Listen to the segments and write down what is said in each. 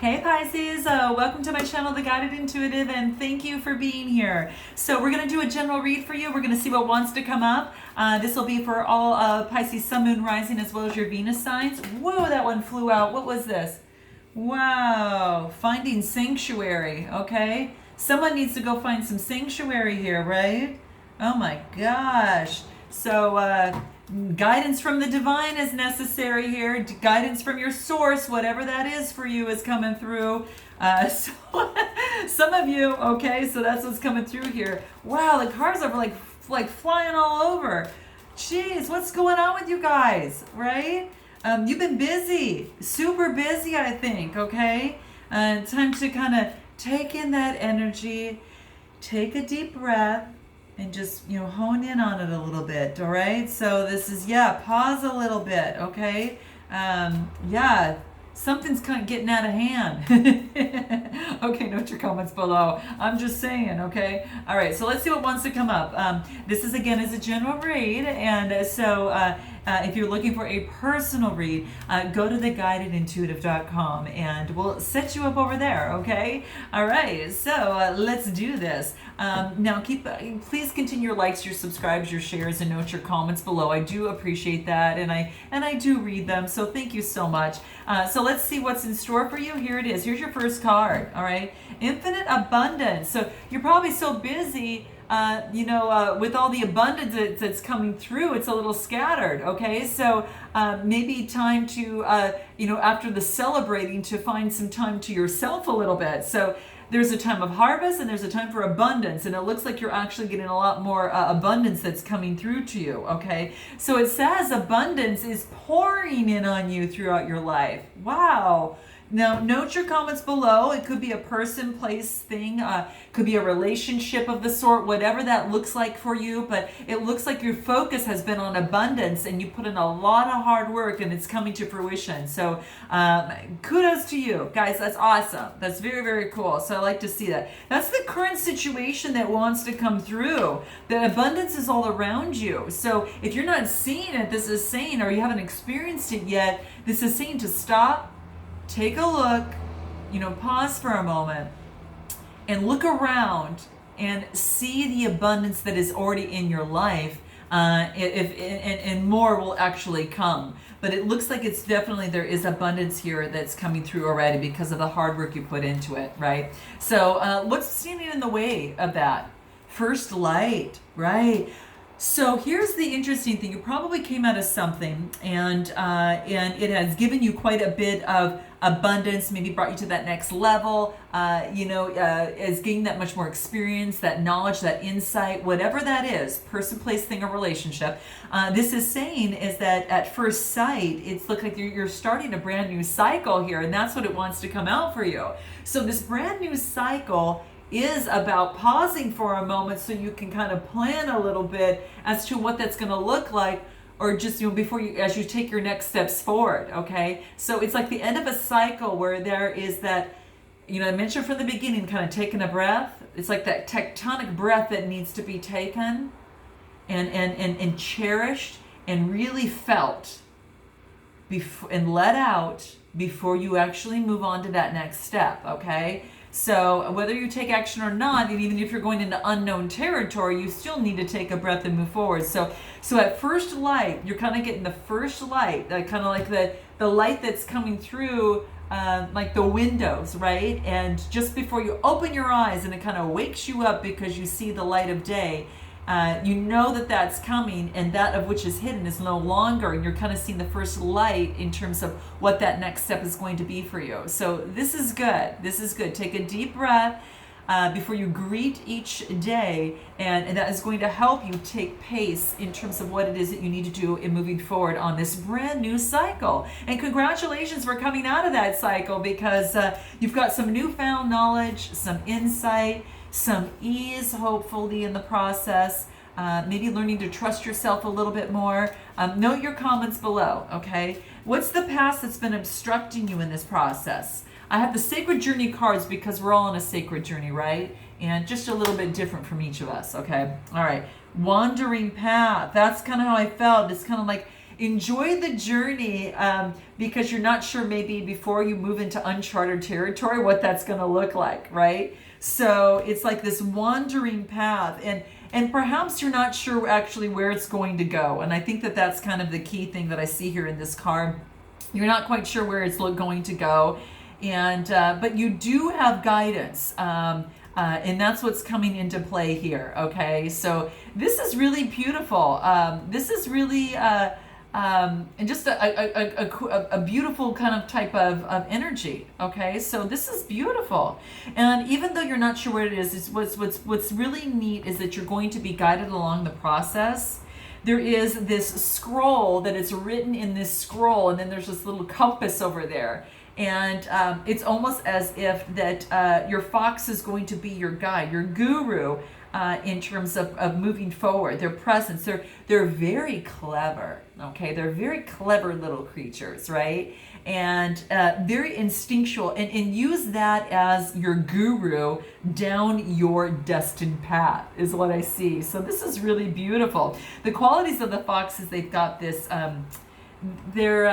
Hey Pisces, welcome to my channel, The Guided Intuitive, and thank you for being here. So we're going to do a general read for you. We're going to see what wants to come up. This will be for all Pisces, Sun, Moon, Rising, as well as your Venus signs. Whoa, that one flew out. What was this? Wow, finding sanctuary, okay? Someone needs to go find some sanctuary here, right? Oh my gosh. So, guidance from the divine is necessary here. Guidance from your source, whatever that is for you, is coming through. So some of you, okay, so that's what's coming through here. Wow, the cards are like flying all over. Jeez, what's going on with you guys, right? You've been busy, super busy, I think, okay? Time to kind of take in that energy, take a deep breath, and just, hone in on it a little bit, all right? So this is, pause a little bit, okay? Something's kind of getting out of hand. Okay, note your comments below. I'm just saying, okay? All right, so let's see what wants to come up. This is, again, is a general read, and if you're looking for a personal read, go to theguidedintuitive.com and we'll set you up over there, okay? All right, so let's do this. Now, please continue your likes, your subscribes, your shares, and note your comments below. I do appreciate that, and I do read them, so thank you so much. So let's see what's in store for you. Here it is. Here's your first card, all right? Infinite abundance. So you're probably so busy with all the abundance that's coming through, it's a little scattered, okay? So maybe time to, after the celebrating, to find some time to yourself a little bit. So there's a time of harvest and there's a time for abundance, and it looks like you're actually getting a lot more abundance that's coming through to you, okay? So it says abundance is pouring in on you throughout your life. Wow. Now, note your comments below. It could be a person, place, thing, could be a relationship of the sort, whatever that looks like for you, but it looks like your focus has been on abundance and you put in a lot of hard work and it's coming to fruition. So kudos to you. Guys, that's awesome. That's very, very cool. So I like to see that. That's the current situation that wants to come through. The abundance is all around you. So if you're not seeing it, this is saying, or you haven't experienced it yet, this is saying to stop, take a look, pause for a moment and look around and see the abundance that is already in your life. And more will actually come. But it looks like it's definitely, there is abundance here that's coming through already because of the hard work you put into it, right? So what's standing in the way of that? First light, right? So here's the interesting thing. You probably came out of something and it has given you quite a bit of abundance, maybe brought you to that next level, has gained that much more experience, that knowledge, that insight, whatever that is, person, place, thing, or relationship. This is saying is that at first sight, it's look like you're starting a brand new cycle here, and that's what it wants to come out for you. So this brand new cycle is about pausing for a moment so you can kind of plan a little bit as to what that's going to look like, or just before you, as you take your next steps forward, okay? So it's like the end of a cycle where there is that, I mentioned from the beginning, kind of taking a breath. It's like that tectonic breath that needs to be taken and cherished and really felt and let out before you actually move on to that next step, okay? So whether you take action or not, and even if you're going into unknown territory, you still need to take a breath and move forward. So at first light, you're kind of getting the first light, kind of like the light that's coming through like the windows, right? And just before you open your eyes and it kind of wakes you up because you see the light of day, you know that that's coming, and that of which is hidden is no longer, and you're kind of seeing the first light in terms of what that next step is going to be for you. So this is good. This is good. Take a deep breath before you greet each day, and that is going to help you take pace in terms of what it is that you need to do in moving forward on this brand new cycle. And congratulations for coming out of that cycle, because you've got some newfound knowledge, some insight, some ease, hopefully, in the process. Maybe learning to trust yourself a little bit more. Note your comments below, okay? What's the past that's been obstructing you in this process? I have the sacred journey cards because we're all on a sacred journey, right? And just a little bit different from each of us, okay? All right. Wandering path. That's kind of how I felt. It's kind of like enjoy the journey, because you're not sure maybe before you move into uncharted territory what that's going to look like, right? So it's like this wandering path, and perhaps you're not sure actually where it's going to go. And I think that that's kind of the key thing that I see here in this card. You're not quite sure where it's going to go, and but you do have guidance, and that's what's coming into play here. Okay, so this is really beautiful. This is really and just a beautiful kind of type of energy. Okay, so this is beautiful, and even though you're not sure what it is, what's really neat is that you're going to be guided along the process. There is this scroll that is written in this scroll, and then there's this little compass over there. And it's almost as if that your fox is going to be your guide, your guru, in terms of moving forward. Their presence, they're very clever, okay? They're very clever little creatures, right? And very instinctual, and use that as your guru down your destined path is what I see. So this is really beautiful. The qualities of the foxes, they've got this, they're,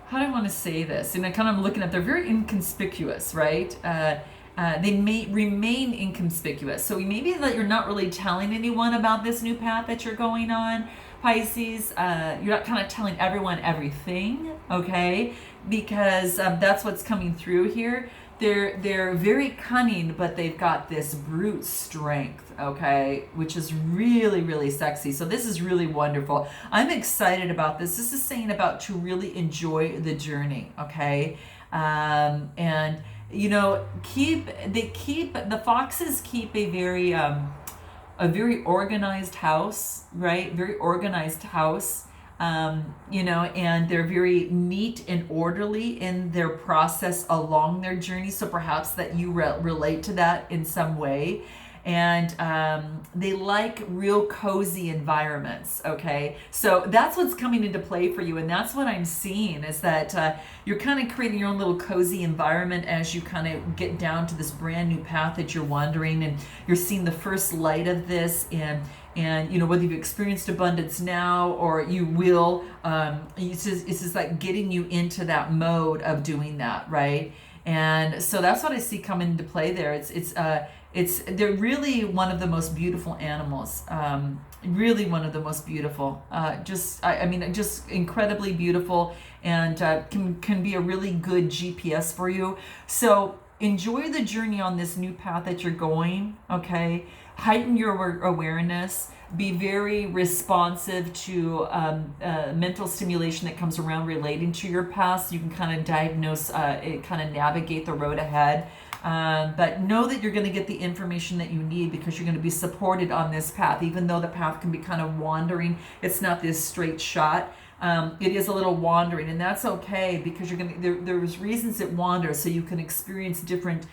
how do I want to say this? And I kind of looking at, they're very inconspicuous, right? They may remain inconspicuous. So maybe that you're not really telling anyone about this new path that you're going on, Pisces. You're not kind of telling everyone everything, okay? Because that's what's coming through here. They're very cunning, but they've got this brute strength, okay, which is really, really sexy. So this is really wonderful. I'm excited about this. This is saying about to really enjoy the journey, okay? And you know, the foxes keep a very organized house, right? Very organized house. You know, and they're very neat and orderly in their process along their journey. So perhaps that you relate to that in some way. And they like real cozy environments, okay? So that's what's coming into play for you. And that's what I'm seeing is that you're kind of creating your own little cozy environment as you kind of get down to this brand new path that you're wandering. And you're seeing the first light of this. And you know, whether you've experienced abundance now or you will, it's just like getting you into that mode of doing that, right? And so that's what I see coming into play there. They're really one of the most beautiful animals. Really one of the most beautiful. Just incredibly beautiful, and can be a really good GPS for you. So enjoy the journey on this new path that you're going, okay? Heighten your awareness. Be very responsive to mental stimulation that comes around relating to your past. You can kind of diagnose, kind of navigate the road ahead. But know that you're going to get the information that you need because you're going to be supported on this path. Even though the path can be kind of wandering, it's not this straight shot. It is a little wandering, and that's okay because you're gonna. There's reasons it wanders, so you can experience different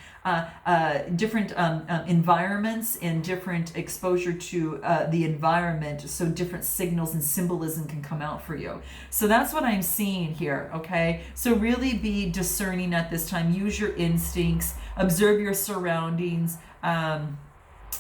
environments and different exposure to the environment. So different signals and symbolism can come out for you. So that's what I'm seeing here. Okay, so really be discerning at this time. Use your instincts. Observe your surroundings.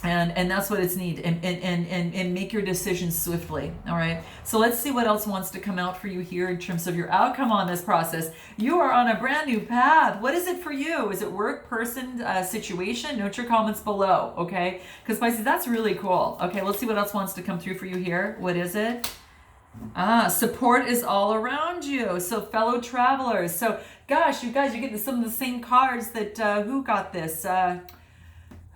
And that's what it's need, and make your decisions swiftly. All right, so let's see what else wants to come out for you here in terms of your outcome on this process. You are on a brand new path. What is it for you? Is it work, person, situation? Note your comments below, okay? Because Pisces, that's really cool. Okay, let's see what else wants to come through for you here. What is it? Support is all around you. So fellow travelers. So gosh, you guys, you're getting some of the same cards that who got this?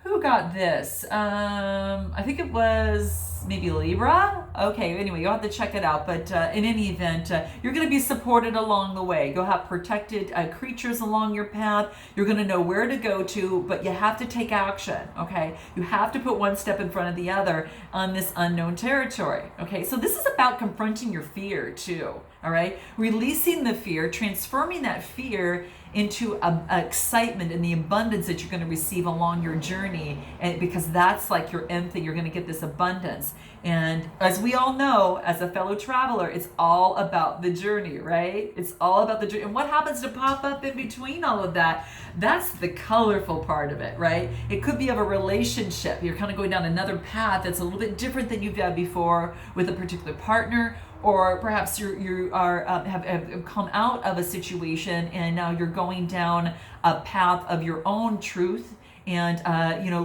Who got this? I think it was maybe Libra. Okay, anyway, you'll have to check it out. But in any event, you're going to be supported along the way. You'll have protected creatures along your path. You're going to know where to go to, but you have to take action, okay? You have to put one step in front of the other on this unknown territory, okay? So this is about confronting your fear too, all right? Releasing the fear, transforming that fear into excitement and the abundance that you're going to receive along your journey, and because that's like your end thing, you're going to get this abundance. And as we all know, as a fellow traveler, it's all about the journey, right? It's all about the journey. And what happens to pop up in between all of that? That's the colorful part of it, right? It could be of a relationship. You're kind of going down another path that's a little bit different than you've had before with a particular partner, or perhaps you are have come out of a situation and now you're going down a path of your own truth and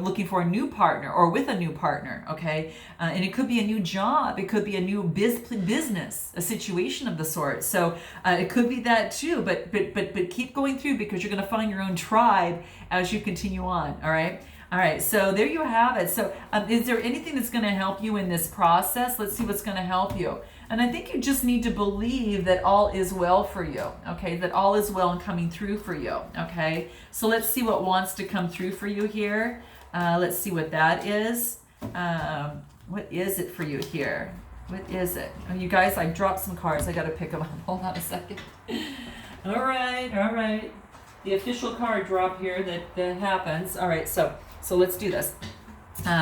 looking for a new partner or with a new partner, okay? And it could be a new job, it could be a new business, a situation of the sort. So it could be that too, but keep going through, because you're gonna find your own tribe as you continue on, all right? All right, so there you have it. So is there anything that's gonna help you in this process? Let's see what's gonna help you. And I think you just need to believe that all is well for you, okay? That all is well and coming through for you, okay? So let's see what wants to come through for you here. Let's see what that is. What is it for you here? What is it? Oh, you guys, I dropped some cards. I got to pick them up. Hold on a second. All right. The official card drop here that happens. All right, so let's do this.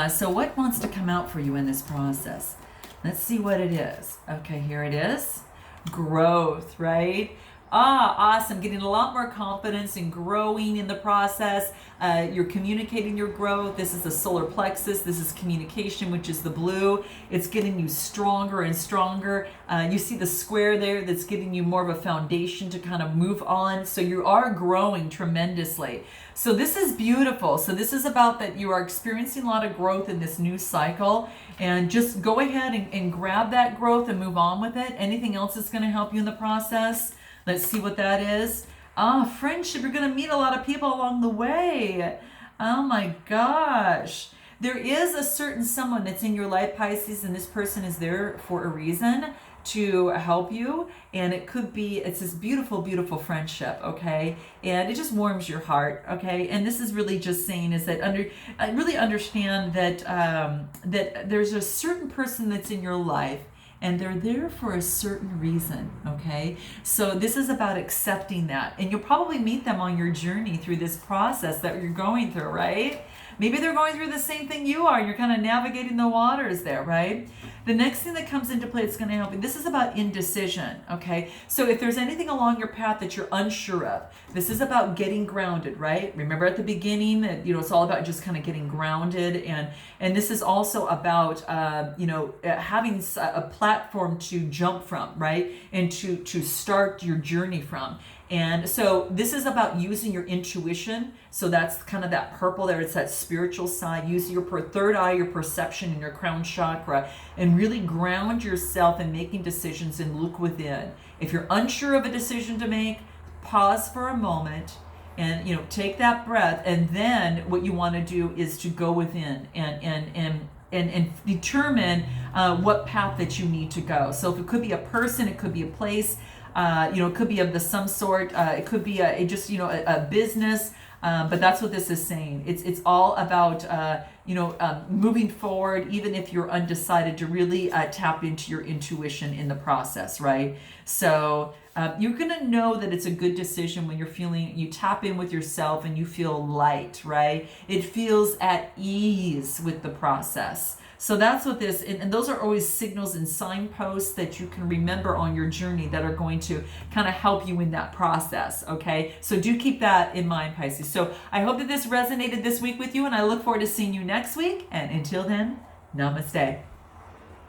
So what wants to come out for you in this process? Let's see what it is. Okay, here it is. Growth, right? Awesome. Getting a lot more confidence and growing in the process. You're communicating your growth. This is the solar plexus. This is communication, which is the blue. It's getting you stronger and stronger. You see the square there that's giving you more of a foundation to kind of move on. So you are growing tremendously. So this is beautiful. So this is about that you are experiencing a lot of growth in this new cycle, and just go ahead and grab that growth and move on with it. Anything else that's going to help you in the process? Let's see what that is. Friendship. You're going to meet a lot of people along the way. Oh my gosh. There is a certain someone that's in your life, Pisces, and this person is there for a reason to help you. And it could be, it's this beautiful, beautiful friendship, okay? And it just warms your heart, okay? And this is really just saying is that I really understand that, that there's a certain person that's in your life, and they're there for a certain reason, okay? So this is about accepting that. And you'll probably meet them on your journey through this process that you're going through, right? Maybe they're going through the same thing you are, and you're kind of navigating the waters there, right? The next thing that comes into play that's going to help you, this is about indecision, okay? So if there's anything along your path that you're unsure of, this is about getting grounded, right? Remember at the beginning that, it's all about just kind of getting grounded, and this is also about, having a platform to jump from, right? And to start your journey from. And so this is about using your intuition. So that's kind of that purple there. It's that spiritual side. Use your third eye, your perception, and your crown chakra, and really ground yourself in making decisions and look within. If you're unsure of a decision to make, pause for a moment and take that breath. And then what you want to do is to go within and determine what path that you need to go. So if it could be a person, it could be a place. It could be of some sort. It could be a business. But that's what this is saying. It's all about moving forward, even if you're undecided, to really tap into your intuition in the process, right? So you're gonna know that it's a good decision when you tap in with yourself and you feel light, right? It feels at ease with the process. So that's what this, and those are always signals and signposts that you can remember on your journey that are going to kind of help you in that process, okay? So do keep that in mind, Pisces. So I hope that this resonated this week with you, and I look forward to seeing you next week. And until then, namaste.